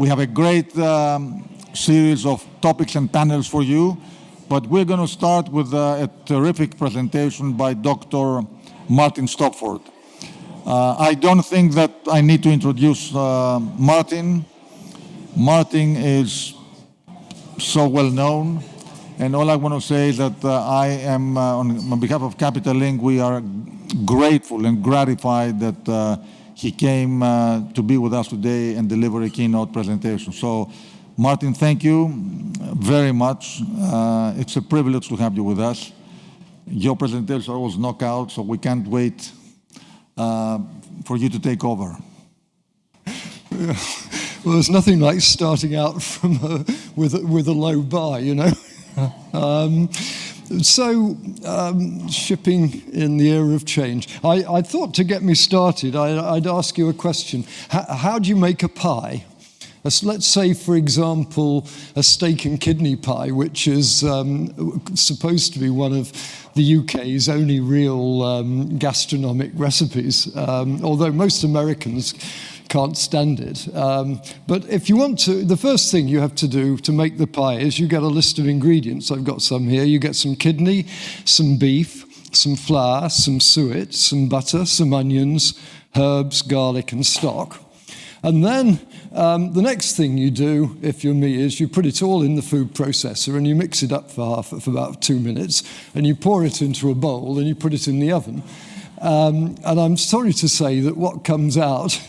We have a great series of topics and panels for you, but we're going to start with a terrific presentation by Dr. Maritn Stopford. I don't think that I need to introduce Maritn. Maritn is so well known, and all I want to say is that I am, on behalf of Capital Link, we are grateful and gratified that he came to be with us today and deliver a keynote presentation. So, Maritn, thank you very much. It's a privilege to have you with us. Your presentations are always knockout, so we can't wait for you to take over. Well, there's nothing like starting out from with a low bar, you know. Shipping in the era of change. I thought to get me started, I'd ask you a question. How do you make a pie? Let's say, for example, a steak and kidney pie, which is supposed to be one of the UK's only real gastronomic recipes, although most Americans can't stand it. But if you want to, the first thing you have to do to make the pie is you get a list of ingredients. I've got some here. You get some kidney, some beef, some flour, some suet, some butter, some onions, herbs, garlic, and stock. And then the next thing you do, if you're me, is you put it all in the food processor and you mix it up for about 2 minutes, and you pour it into a bowl and you put it in the oven. And I'm sorry to say that what comes out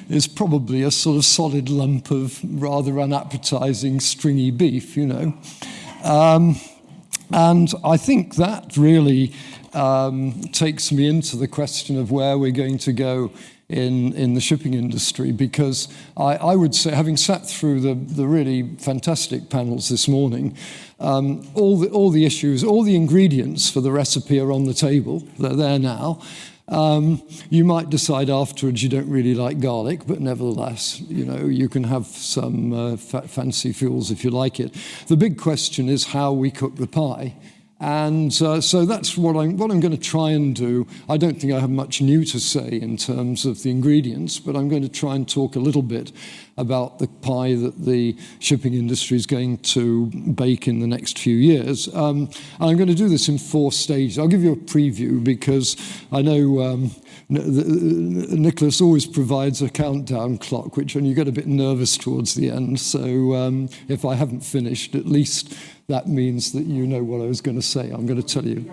is probably a sort of solid lump of rather unappetizing, stringy beef, you know. And I think that really takes me into the question of where we're going to go in the shipping industry, because I would say, having sat through the really fantastic panels this morning, all the issues, all the ingredients for the recipe are on the table. They're there now. You might decide afterwards you don't really like garlic, but nevertheless, you know, you can have some fancy fuels if you like it. The big question is how we cook the pie. And so that's what I'm going to try and do. I don't think I have much new to say in terms of the ingredients, but I'm going to try and talk a little bit about the pie that the shipping industry is going to bake in the next few years. And I'm going to do this in 4 stages. I'll give you a preview because I know Nicholas always provides a countdown clock, which when you get a bit nervous towards the end. So if I haven't finished, at least that means that you know what I was going to say. I'm going to tell you.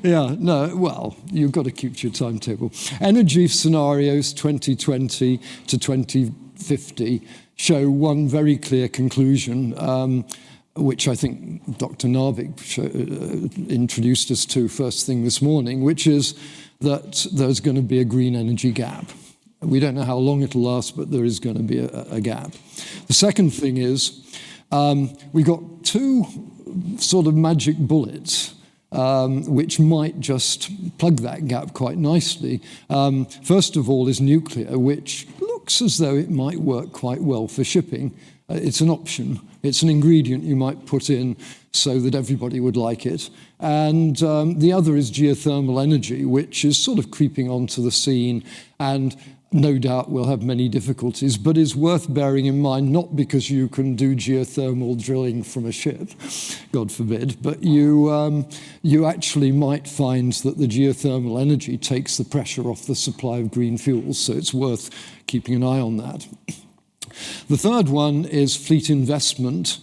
Yeah, no, well, you've got to keep to your timetable. Energy scenarios 2020 to 2050 show one very clear conclusion, which I think Dr. Narvik introduced us to first thing this morning, which is that there's going to be a green energy gap. We don't know how long it'll last, but there is going to be a gap. The second thing is, we got 2 sort of magic bullets, which might just plug that gap quite nicely. First of all is nuclear, which looks as though it might work quite well for shipping. It's an option. It's an ingredient you might put in so that everybody would like it. And the other is geothermal energy, which is sort of creeping onto the scene and no doubt will have many difficulties, but is worth bearing in mind, not because you can do geothermal drilling from a ship, God forbid, but you actually might find that the geothermal energy takes the pressure off the supply of green fuels, so it's worth keeping an eye on that. The third one is fleet investment,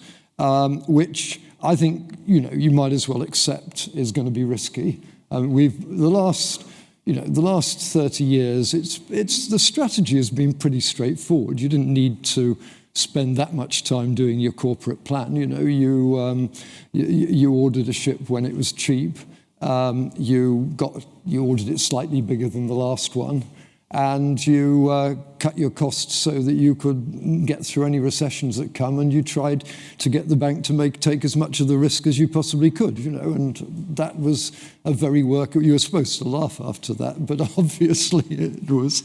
which I think you might as well accept is going to be risky. The last 30 years, the strategy has been pretty straightforward. You didn't need to spend that much time doing your corporate plan. You ordered a ship when it was cheap. You ordered it slightly bigger than the last one, and you cut your costs so that you could get through any recessions that come, and you tried to get the bank to take as much of the risk as you possibly could, and that was a very you were supposed to laugh after that, but obviously it was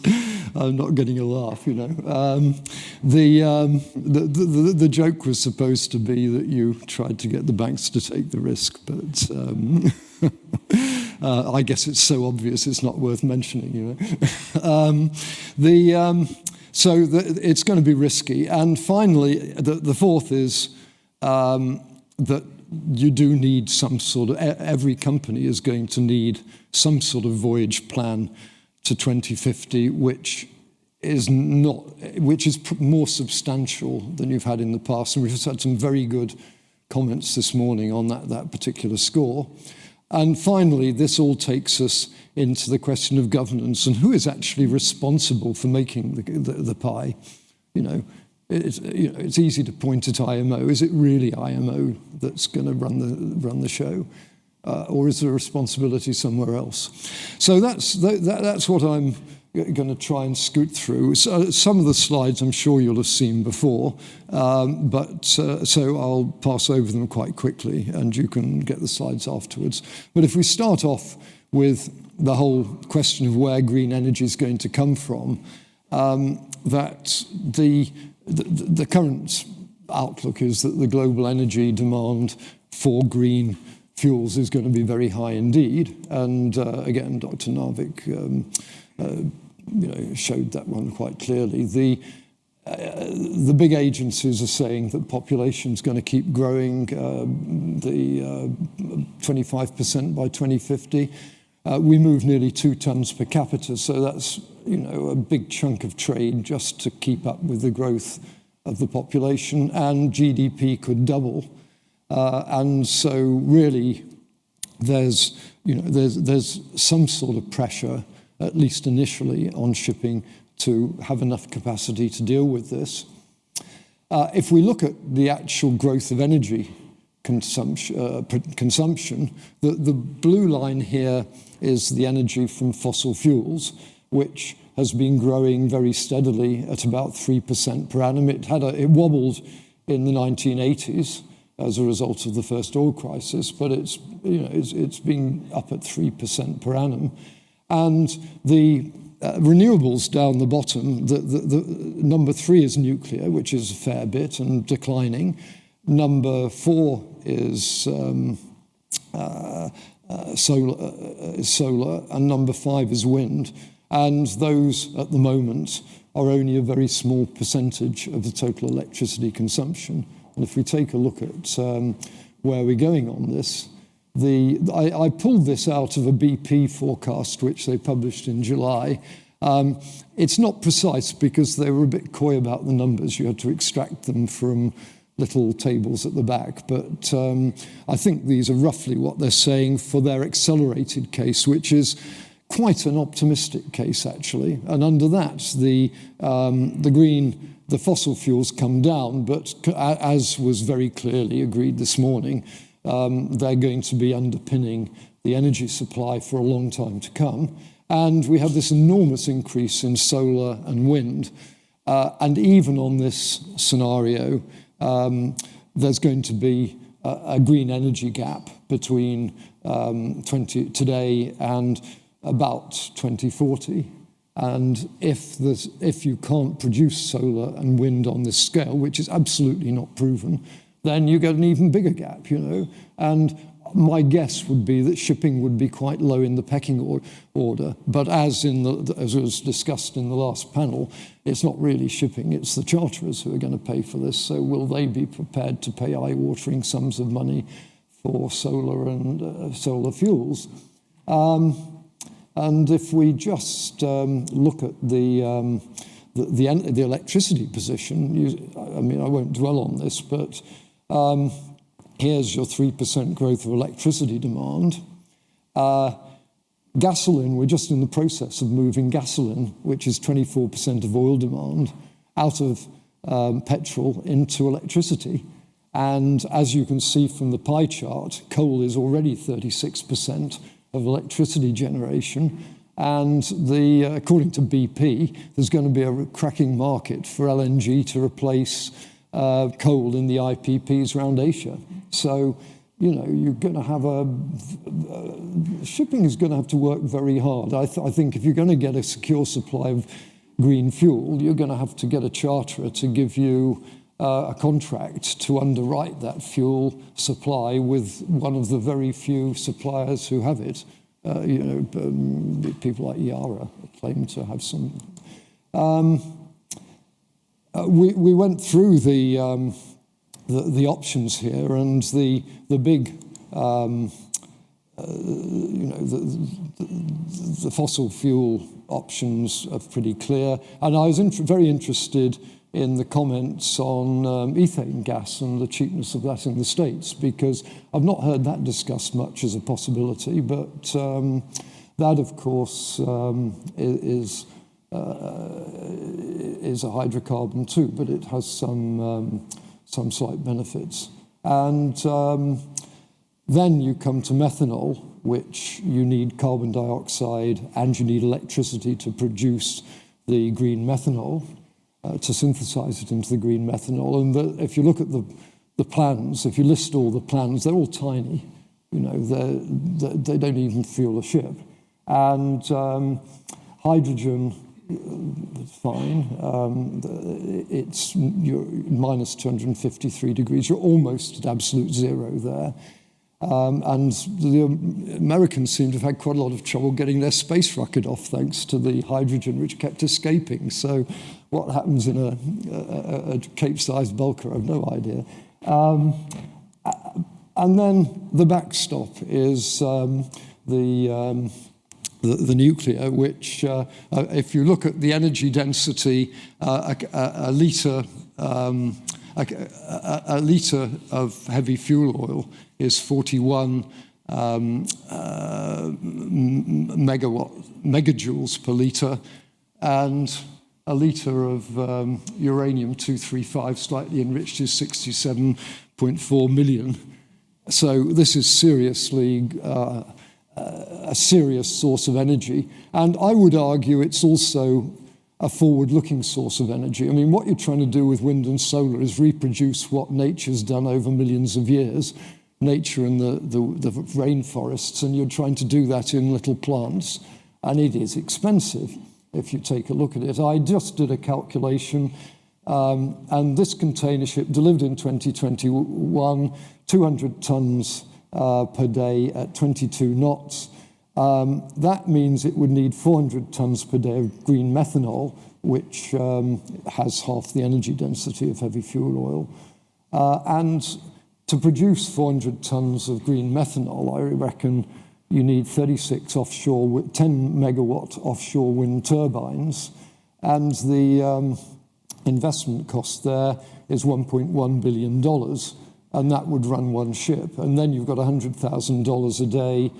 not getting a laugh, The joke was supposed to be that you tried to get the banks to take the risk, but I guess it's so obvious it's not worth mentioning, So it's going to be risky. And finally, the fourth is that you do need some sort of, every company is going to need some sort of voyage plan to 2050, which is more substantial than you've had in the past. And we've had some very good comments this morning on that particular score. And finally, this all takes us into the question of governance and who is actually responsible for making the pie. It's easy to point at IMO. Is it really IMO that's going to run the show, or is there a responsibility somewhere else? So that's what I'm going to try and scoot through. So some of the slides I'm sure you'll have seen before, so I'll pass over them quite quickly, and you can get the slides afterwards. But if we start off with the whole question of where green energy is going to come from, that the current outlook is that the global energy demand for green fuels is going to be very high indeed. And again, Dr. Narvik showed that one quite clearly. The big agencies are saying that population is going to keep growing, 25% by 2050. We move nearly 2 tons per capita, so that's a big chunk of trade just to keep up with the growth of the population, and GDP could double. And so really there's some sort of pressure, at least initially, on shipping to have enough capacity to deal with this. If we look at the actual growth of energy consumption, the blue line here is the energy from fossil fuels, which has been growing very steadily at about 3% per annum. It wobbled in the 1980s as a result of the first oil crisis, but it's been up at 3% per annum. And the renewables down the bottom, the number 3 is nuclear, which is a fair bit and declining. Number 4 is solar, and number 5 is wind. And those, at the moment, are only a very small percentage of the total electricity consumption. And if we take a look at where we're going on this, I pulled this out of a BP forecast, which they published in July. It's not precise because they were a bit coy about the numbers. You had to extract them from little tables at the back. But I think these are roughly what they're saying for their accelerated case, which is quite an optimistic case, actually. And under that, the fossil fuels come down, but as was very clearly agreed this morning, they're going to be underpinning the energy supply for a long time to come. And we have this enormous increase in solar and wind. And even on this scenario, there's going to be a green energy gap between today and about 2040. And if you can't produce solar and wind on this scale, which is absolutely not proven, then you get an even bigger gap, And my guess would be that shipping would be quite low in the pecking order. But as was discussed in the last panel, it's not really shipping, it's the charterers who are going to pay for this. So will they be prepared to pay eye-watering sums of money for solar and solar fuels? And if we just look at the electricity position, I won't dwell on this, but here's your 3% growth of electricity demand. Gasoline, we're just in the process of moving gasoline, which is 24% of oil demand, out of petrol into electricity. And as you can see from the pie chart, coal is already 36% of electricity generation. And according to BP, there's going to be a cracking market for LNG to replace coal in the IPPs around Asia. So, you're going to have shipping is going to have to work very hard. I think if you're going to get a secure supply of green fuel, you're going to have to get a charterer to give you a contract to underwrite that fuel supply with one of the very few suppliers who have it. People like Yara claim to have some. we went through the options here, and the big the fossil fuel options are pretty clear. And I was very interested in the comments on ethane gas and the cheapness of that in the States, because I've not heard that discussed much as a possibility, but that, of course, is a hydrocarbon too, but it has some slight benefits. And then you come to methanol, which you need carbon dioxide and you need electricity to produce the green methanol, to synthesize it into the green methanol. And if you look at the plans, if you list all the plans, they're all tiny. You know, they don't even fuel a ship. And hydrogen, fine. You're minus 253 degrees. You're almost at absolute zero there. And the Americans seem to have had quite a lot of trouble getting their space rocket off, thanks to the hydrogen which kept escaping. So what happens in a Cape-sized bulker, I have no idea. And then the backstop is the nuclear, which, if you look at the energy density, a litre of heavy fuel oil is 41 megajoules per litre, and a litre of uranium-235 slightly enriched is 67.4 million. So this is seriously a serious source of energy. And I would argue it's also a forward-looking source of energy. I mean, what you're trying to do with wind and solar is reproduce what nature's done over millions of years, nature and the rainforests, and you're trying to do that in little plants, and it is expensive if you take a look at it. I just did a calculation, and this container ship delivered in 2021, 200 tons per day at 22 knots. That means it would need 400 tons per day of green methanol, which has half the energy density of heavy fuel oil. And to produce 400 tons of green methanol, I reckon you need 36 offshore, 10 megawatt offshore wind turbines. And the investment cost there is $1.1 billion. And that would run one ship. And then you've got $100,000 a day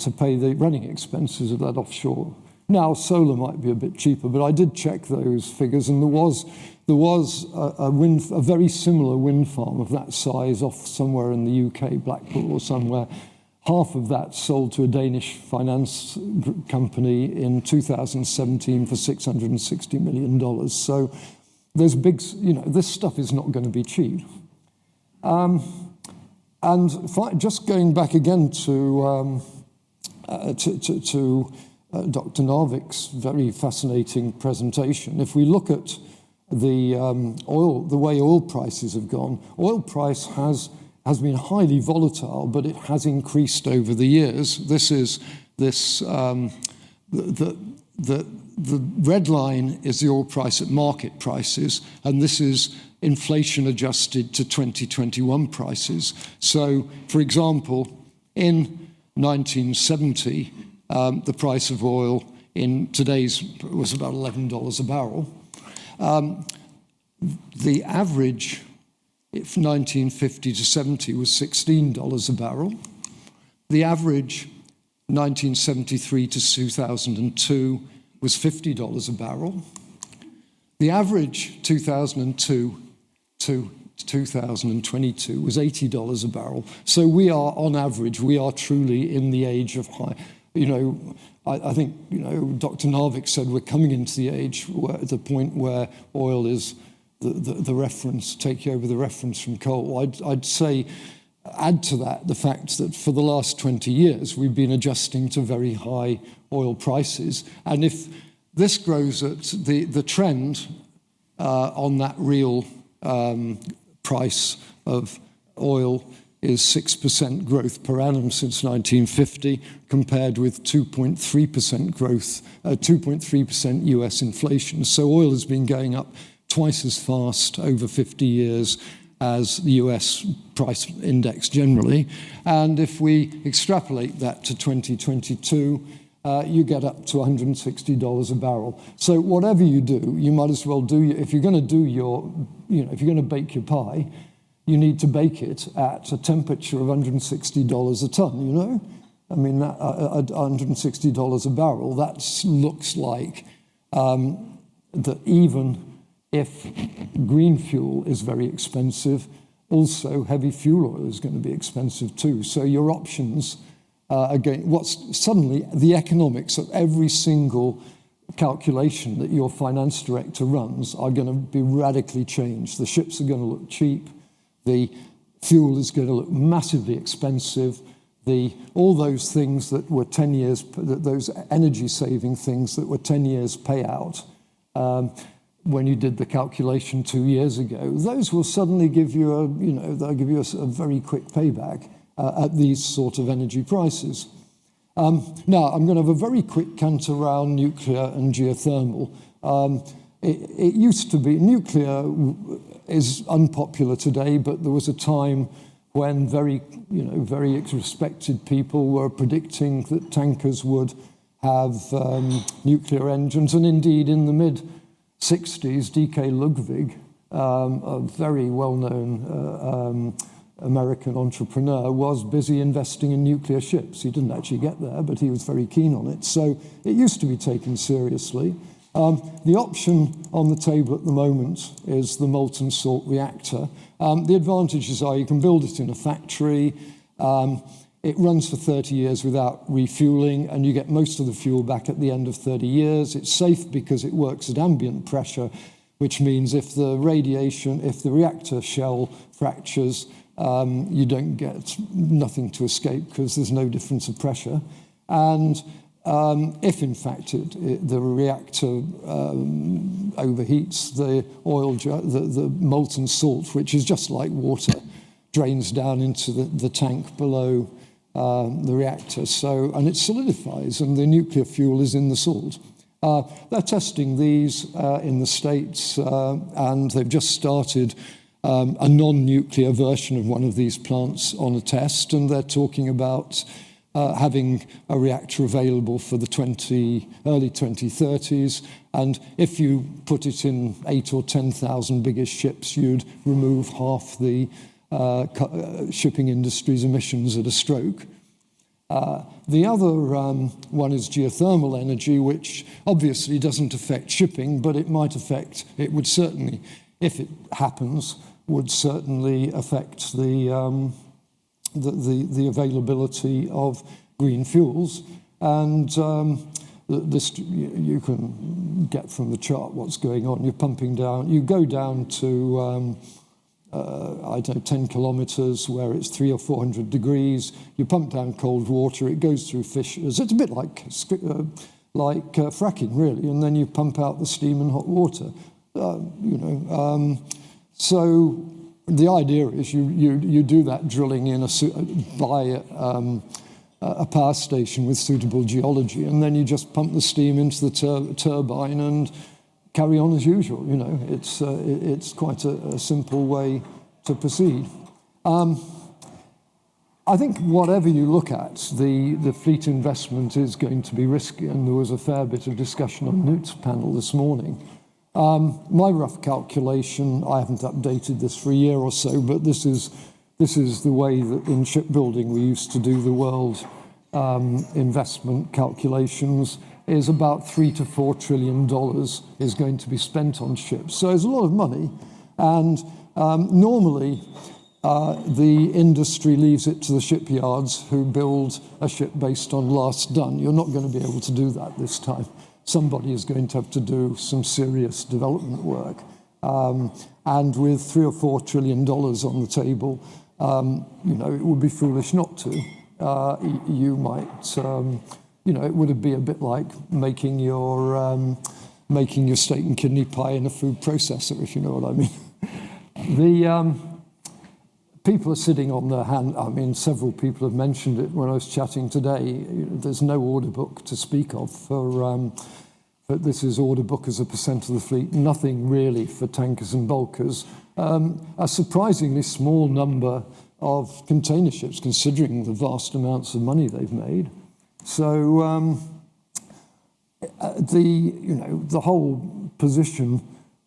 to pay the running expenses of that offshore. Now, solar might be a bit cheaper, but I did check those figures, and there was a very similar wind farm of that size off somewhere in the UK, Blackpool or somewhere. Half of that sold to a Danish finance company in 2017 for $660 million. So there's big, this stuff is not going to be cheap. And just going back again to Dr. Narvik's very fascinating presentation, if we look at the way oil prices have gone, oil price has been highly volatile, but it has increased over the years. This is the red line is the oil price at market prices, and this is inflation adjusted to 2021 prices. So, for example, in 1970, the price of oil in today's was about $11 a barrel. The average, if 1950 to 70, was $16 a barrel. The average, 1973 to 2002, was $50 a barrel. The average, 2002 to 2022, was $80 a barrel. So we are, on average, we are truly in the age of high. I think, Dr. Narvik said we're coming into the age, the point where oil is the reference, taking over the reference from coal. I'd say, add to that the fact that for the last 20 years, we've been adjusting to very high oil prices. And if this grows at the trend on that real price of oil is 6% growth per annum since 1950, compared with 2.3% growth, 2.3% US inflation. So oil has been going up twice as fast over 50 years as the US price index generally. And if we extrapolate that to 2022, you get up to $160 a barrel. So whatever you do, you might as well do, if you're going to do your, if you're going to bake your pie, you need to bake it at a temperature of $160 a ton, I mean, at $160 a barrel, that looks like that even if green fuel is very expensive, also heavy fuel oil is going to be expensive too. So your options, again, suddenly the economics of every single calculation that your finance director runs are going to be radically changed. The ships are going to look cheap. The fuel is going to look massively expensive. All those things that were 10 years, those energy-saving things that were 10 years payout, when you did the calculation 2 years ago, those will suddenly give you they'll give you a very quick payback at these sort of energy prices. Now, I'm going to have a very quick cant around nuclear and geothermal. It used to be, nuclear is unpopular today, but there was a time when very respected people were predicting that tankers would have nuclear engines. And indeed, in the mid-60s, D.K. Ludwig, a very well-known American entrepreneur, was busy investing in nuclear ships. He didn't actually get there, but he was very keen on it. So it used to be taken seriously. The option on the table at the moment is the molten salt reactor. The advantages are you can build it in a factory, it runs for 30 years without refueling, and you get most of the fuel back at the end of 30 years. It's safe because it works at ambient pressure, which means if the reactor shell fractures, you don't get nothing to escape because there's no difference of pressure. And if in fact the reactor overheats, the molten salt, which is just like water, drains down into the tank below the reactor. And it solidifies, and the nuclear fuel is in the salt. They're testing these in the States, and they've just started a non-nuclear version of one of these plants on a test, and they're talking about having a reactor available for the early 2030s. And if you put it in 8,000 or 10,000 biggest ships, you'd remove half the shipping industry's emissions at a stroke. The other one is geothermal energy, which obviously doesn't affect shipping, but it would certainly, if it happens, would certainly affect the availability of green fuels. And this, you can get from the chart what's going on. You're pumping down, you go down to, 10 kilometers where it's 300 or 400 degrees. You pump down cold water, it goes through fissures. It's a bit like fracking, really, and then you pump out the steam and hot water. So the idea is you do that drilling by a power station with suitable geology, and then you just pump the steam into the turbine and carry on as usual. It's quite a simple way to proceed. I think whatever you look at, the fleet investment is going to be risky, and there was a fair bit of discussion on Knut's panel this morning. My rough calculation, I haven't updated this for a year or so, but this is the way that in shipbuilding we used to do the world investment calculations, is about $3 to $4 trillion is going to be spent on ships. So it's a lot of money, and normally the industry leaves it to the shipyards who build a ship based on last done. You're not going to be able to do that this time. Somebody is going to have to do some serious development work. And with $3 or $4 trillion on the table, it would be foolish not to. You might, it would be a bit like making your steak and kidney pie in a food processor, if you know what I mean. people are sitting on their hand. I mean, several people have mentioned it when I was chatting today. There's no order book to speak of for but this is order book as a percent of the fleet, nothing really for tankers and bulkers. A surprisingly small number of container ships, considering the vast amounts of money they've made. So the whole position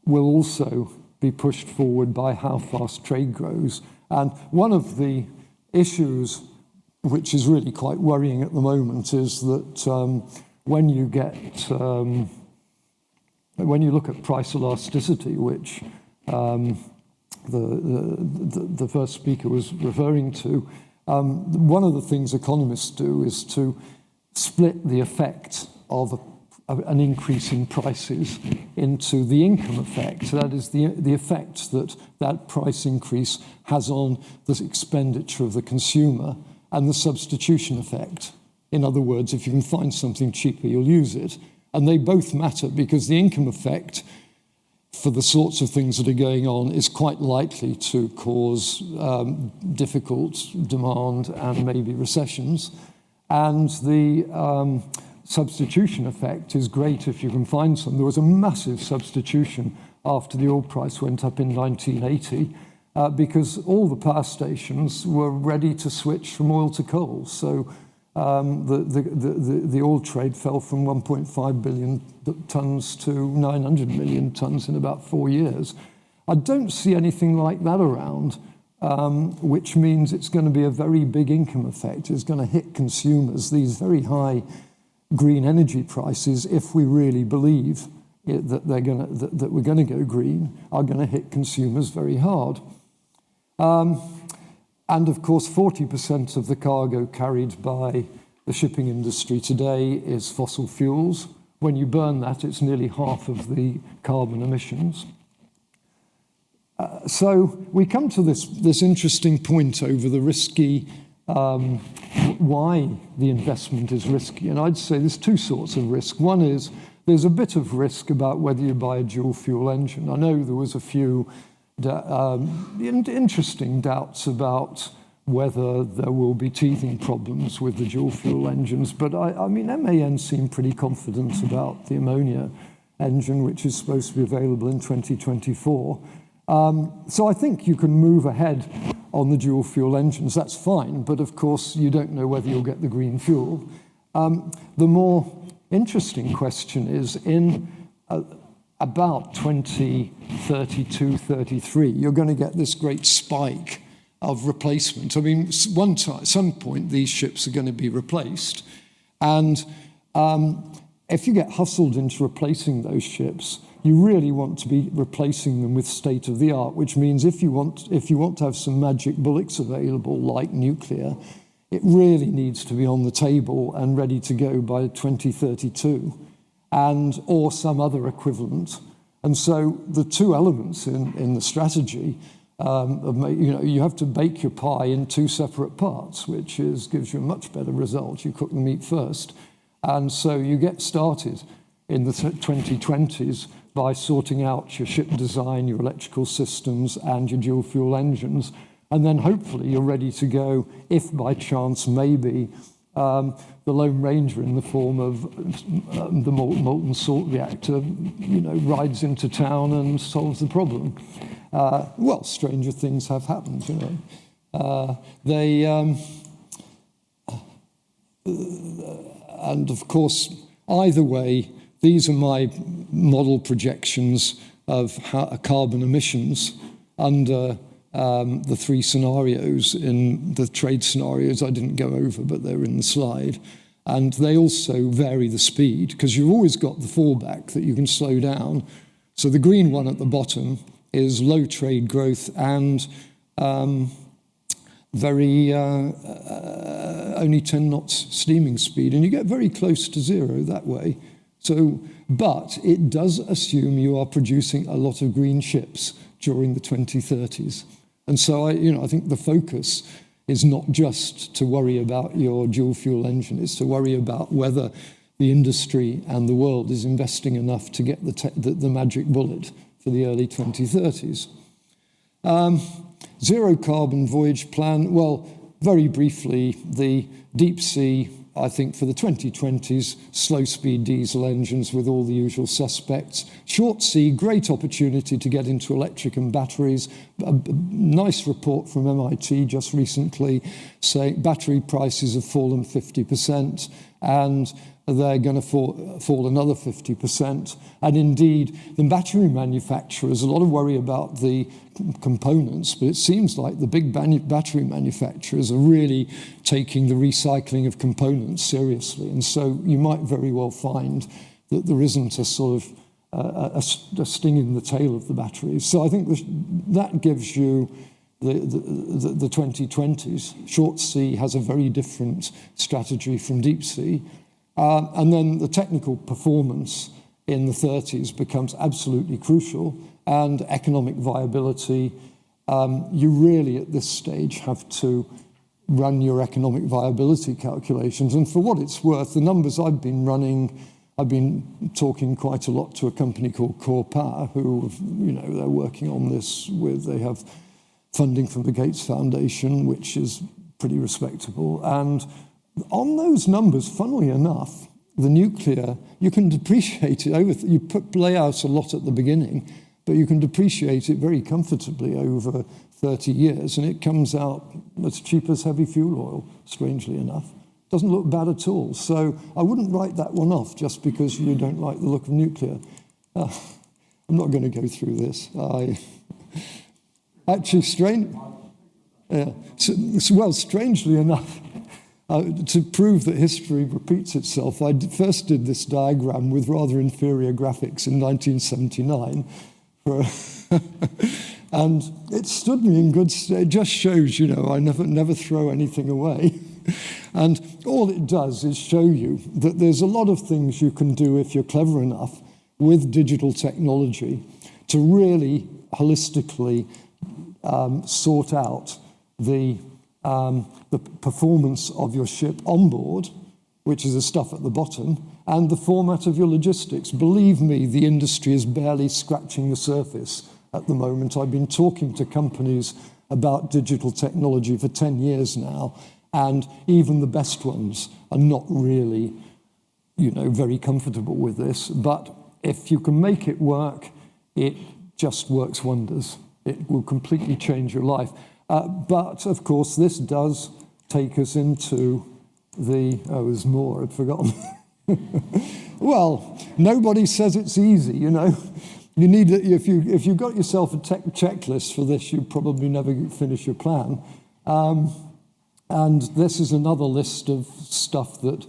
will also be pushed forward by how fast trade grows. And one of the issues which is really quite worrying at the moment is that when you look at price elasticity, which the first speaker was referring to, one of the things economists do is to split the effect of an increase in prices into the income effect. That is the effect that price increase has on the expenditure of the consumer, and the substitution effect. In other words, if you can find something cheaper, you'll use it. And they both matter, because the income effect for the sorts of things that are going on is quite likely to cause difficult demand and maybe recessions. And the substitution effect is great if you can find some. There was a massive substitution after the oil price went up in 1980 because all the power stations were ready to switch from oil to coal. So the oil trade fell from 1.5 billion tons to 900 million tons in about 4 years. I don't see anything like that around, which means it's going to be a very big income effect. It's going to hit consumers. These very high green energy prices, if we really believe that we're going to go green, are going to hit consumers very hard. And of course, 40% of the cargo carried by the shipping industry today is fossil fuels. When you burn that, it's nearly half of the carbon emissions. So we come to this interesting point over the risky, why the investment is risky. And I'd say there's two sorts of risk. One is there's a bit of risk about whether you buy a dual fuel engine. I know there was a few interesting doubts about whether there will be teething problems with the dual fuel engines, but I mean, MAN seemed pretty confident about the ammonia engine, which is supposed to be available in 2024. So I think you can move ahead on the dual fuel engines, that's fine, but of course you don't know whether you'll get the green fuel. The more interesting question is in about 2032, 33, you're going to get this great spike of replacement. I mean, some point these ships are going to be replaced, and if you get hustled into replacing those ships, you really want to be replacing them with state-of-the-art, which means if you want to have some magic bullets available, like nuclear, it really needs to be on the table and ready to go by 2032, or some other equivalent. And so the two elements in the strategy, you have to bake your pie in two separate parts, which gives you a much better result. You cook the meat first. And so you get started in the 2020s by sorting out your ship design, your electrical systems, and your dual fuel engines. And then hopefully you're ready to go if by chance maybe the Lone Ranger in the form of the molten salt reactor, rides into town and solves the problem. Well, stranger things have happened, and of course, either way, these are my model projections of carbon emissions under the three scenarios in the trade scenarios I didn't go over, but they're in the slide. And they also vary the speed, because you've always got the fallback that you can slow down. So the green one at the bottom is low trade growth and only 10 knots steaming speed, and you get very close to zero that way. So, but it does assume you are producing a lot of green ships during the 2030s. And so I think the focus is not just to worry about your dual fuel engine, it's to worry about whether the industry and the world is investing enough to get the magic bullet for the early 2030s. Zero carbon voyage plan, well, very briefly, the deep sea, I think for the 2020s, slow speed diesel engines with all the usual suspects. Short sea, great opportunity to get into electric and batteries. A nice report from MIT just recently saying battery prices have fallen 50%, and they're going to fall another 50%. And indeed, the battery manufacturers, a lot of worry about the components, but it seems like the big battery manufacturers are really taking the recycling of components seriously. And so you might very well find that there isn't a sort of a sting in the tail of the batteries. So I think that gives you the 2020s. Short sea has a very different strategy from deep sea. And then the technical performance in the 30s becomes absolutely crucial, and economic viability. You really, at this stage, have to run your economic viability calculations. And for what it's worth, the numbers I've been running, I've been talking quite a lot to a company called Core Power, who, they're working on this they have funding from the Gates Foundation, which is pretty respectable. And on those numbers, funnily enough, the nuclear, you can depreciate it you lay out a lot at the beginning, but you can depreciate it very comfortably over 30 years, and it comes out as cheap as heavy fuel oil, strangely enough. Doesn't look bad at all. So I wouldn't write that one off just because you don't like the look of nuclear. I'm not going to go through this. Actually, strangely enough, to prove that history repeats itself, I first did this diagram with rather inferior graphics in 1979. And it stood me in good stead. It just shows, I never throw anything away. And all it does is show you that there's a lot of things you can do if you're clever enough with digital technology to really holistically sort out the performance of your ship on board, which is the stuff at the bottom, and the format of your logistics. Believe me, the industry is barely scratching the surface at the moment. I've been talking to companies about digital technology for 10 years now, and even the best ones are not really, very comfortable with this. But if you can make it work, it just works wonders. It will completely change your life. But, of course, this does take us into there's more, I'd forgotten. Well, nobody says it's easy, You need, if you got yourself a checklist for this, you probably never finish your plan. And this is another list of stuff that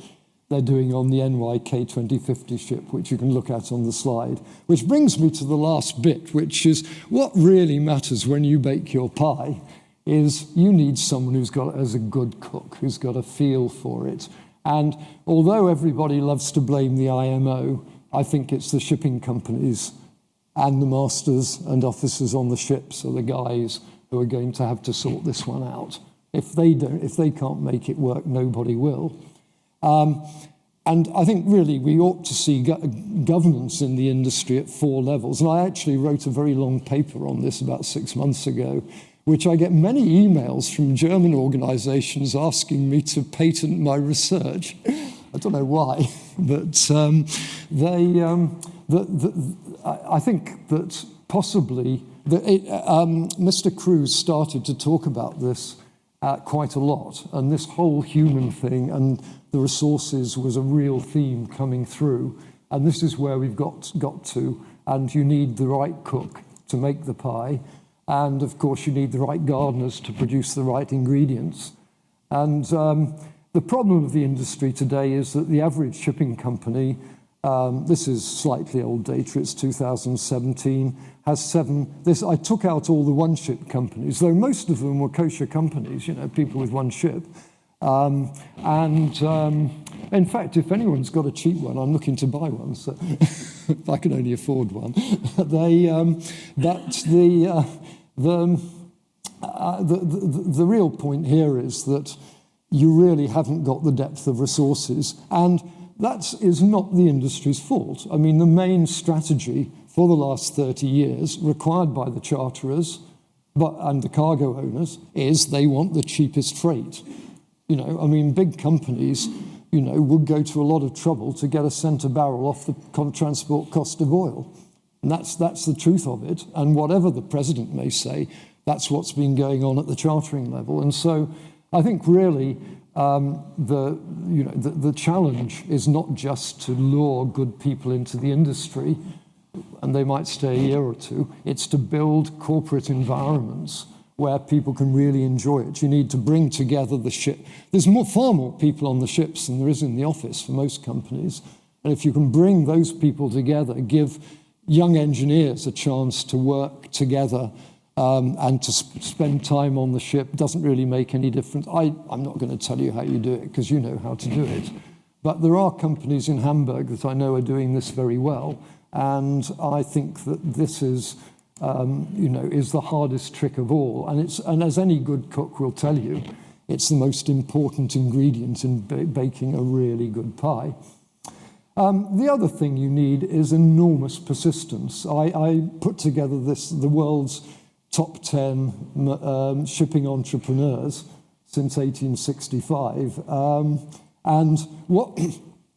they're doing on the NYK 2050 ship, which you can look at on the slide, which brings me to the last bit, which is what really matters when you bake your pie is you need someone who's a good cook, who's got a feel for it. And although everybody loves to blame the IMO, I think it's the shipping companies and the masters and officers on the ships are the guys who are going to have to sort this one out. If they can't make it work, nobody will. And I think really we ought to see governance in the industry at 4 levels. And I actually wrote a very long paper on this about 6 months ago, which I get many emails from German organizations asking me to patent my research. I don't know why, but I think that possibly Mr. Cruz started to talk about this quite a lot, and this whole human thing and the resources was a real theme coming through, and this is where we've got to, and you need the right cook to make the pie, and of course you need the right gardeners to produce the right ingredients. And the problem of the industry today is that the average shipping company, this is slightly old data, it's 2017, has 7. I took out all the one-ship companies, though most of them were kosher companies, people with one ship. In fact, if anyone's got a cheap one, I'm looking to buy one, so if I can only afford one. The real point here is that you really haven't got the depth of resources, and that is not the industry's fault. I mean, the main strategy for the last 30 years, required by the charterers, and the cargo owners, is they want the cheapest freight. You know, I mean, big companies, you know, would go to a lot of trouble to get a cent a barrel off the transport cost of oil. And that's the truth of it. And whatever the president may say, that's what's been going on at the chartering level. And so I think really the challenge is not just to lure good people into the industry, and they might stay a year or two. It's to build corporate environments where people can really enjoy it. You need to bring together the ship. There's far more people on the ships than there is in the office for most companies. And if you can bring those people together, give young engineers a chance to work together and to spend time on the ship, doesn't really make any difference. I'm not going to tell you how you do it because you know how to do it. But there are companies in Hamburg that I know are doing this very well. And I think that this is, is the hardest trick of all. And as any good cook will tell you, it's the most important ingredient in baking a really good pie. The other thing you need is enormous persistence. I put together the world's top 10 shipping entrepreneurs since 1865. And what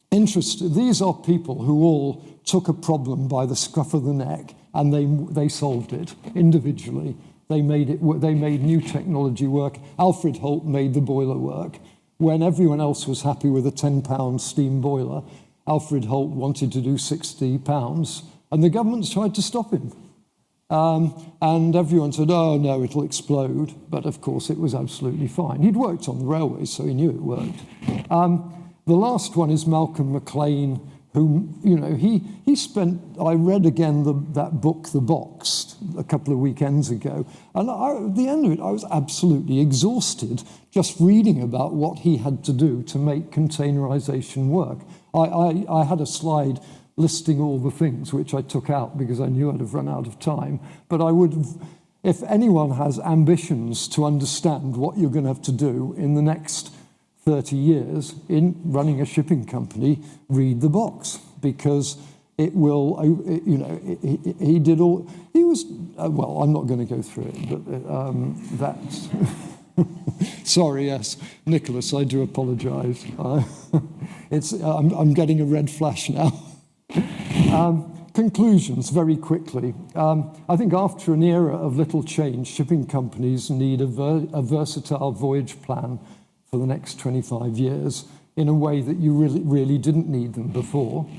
interesting, these are people who all took a problem by the scruff of the neck and they solved it individually. They made new technology work. Alfred Holt made the boiler work. When everyone else was happy with a 10-pound steam boiler, Alfred Holt wanted to do 60 pounds, and the government tried to stop him. And everyone said, oh, no, it'll explode. But, of course, it was absolutely fine. He'd worked on the railways, so he knew it worked. The last one is Malcolm McLean, who, you know, he spent, I read again that book, The Box, a couple of weekends ago. And at the end of it, I was absolutely exhausted just reading about what he had to do to make containerization work. I had a slide listing all the things which I took out because I knew I'd have run out of time. But I would have, if anyone has ambitions to understand what you're going to have to do in the next 30 years in running a shipping company, read The Box, because it will, he did all, he was, well, I'm not going to go through it, but that's, sorry, yes, Nicholas, I do apologise. I'm getting a red flash now. Conclusions, very quickly. I think after an era of little change, shipping companies need a versatile voyage plan for the next 25 years in a way that you really didn't need them before.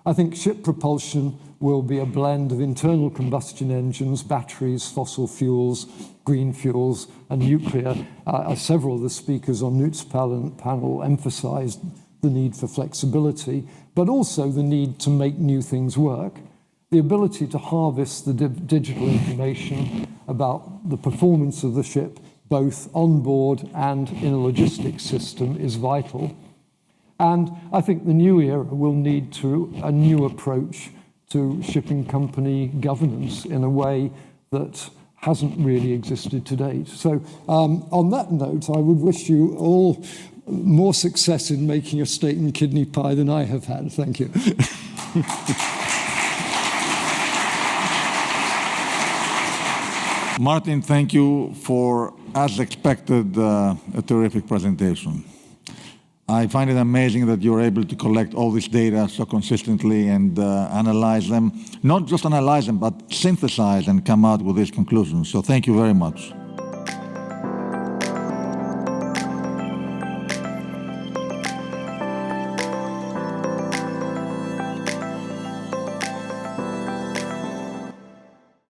I think ship propulsion will be a blend of internal combustion engines, batteries, fossil fuels, green fuels, and nuclear. Several of the speakers on Knut's panel emphasized the need for flexibility, but also the need to make new things work. The ability to harvest the digital information about the performance of the ship, both on board and in a logistics system, is vital. And I think the new era will need a new approach to shipping company governance in a way that hasn't really existed to date. So on that note, I would wish you all more success in making a steak and kidney pie than I have had. Thank you. Maritn, thank you for, as expected, a terrific presentation. I find it amazing that you're able to collect all this data so consistently and analyze them, not just analyze them, but synthesize and come out with these conclusions. So thank you very much.